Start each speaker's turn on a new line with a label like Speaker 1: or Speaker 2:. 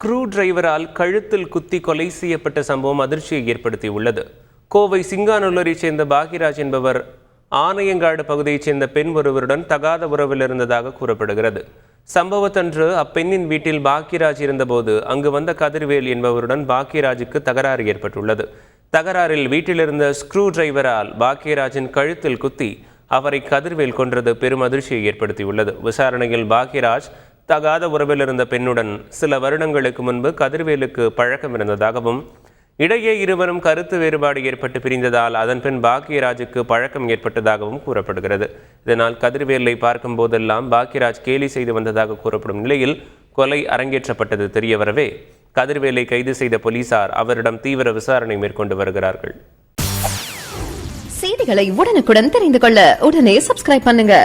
Speaker 1: Screw டிரைவரால் கழுத்தில் குத்தி கொலை செய்யப்பட்ட சம்பவம் அதிர்ச்சியை ஏற்படுத்தியுள்ளது. கோவை சிங்காநல்லூரைச் சேர்ந்த பாக்யராஜ் என்பவர் ஆனையங்காடு பகுதியைச் சேர்ந்த பெண் ஒருவருடன் தகாத உறவில் இருந்ததாக கூறப்படுகிறது. சம்பவத்தன்று அப்பெண்ணின் வீட்டில் பாக்யராஜ் இருந்தபோது அங்கு வந்த கதிர்வேல் என்பவருடன் பாக்யராஜுக்கு தகராறு ஏற்பட்டுள்ளது. தகராறில் வீட்டிலிருந்த ஸ்க்ரூ டிரைவரால் பாக்யராஜின் கழுத்தில் குத்தி அவரை கதிர்வேல் கொன்றது பெரும் அதிர்ச்சியை ஏற்படுத்தியுள்ளது. விசாரணையில் பாக்யராஜ் தகாத உறவில் இருந்த பெண்ணுடன் சில வருடங்களுக்கு முன்பு கதிர்வேலுக்கு பழக்கம் இருந்ததாகவும், இடையே இருவரும் கருத்து வேறுபாடு ஏற்பட்டு பிரிந்ததால் அதன் பின் பாக்யராஜுக்கு பழக்கம் ஏற்பட்டதாகவும் கூறப்படுகிறது. இதனால் கதிர்வேலை பார்க்கும் போதெல்லாம் பாக்யராஜ் கேலி செய்து வந்ததாக கூறப்படும் நிலையில் கொலை அரங்கேற்றப்பட்டது தெரியவரவே கதிர்வேலை கைது செய்த போலீசார் அவரிடம் தீவிர விசாரணை மேற்கொண்டு வருகிறார்கள்.
Speaker 2: செய்திகளை உடனுக்குடன் தெரிந்து கொள்ள உடனே சப்ஸ்கிரைப் பண்ணுங்க.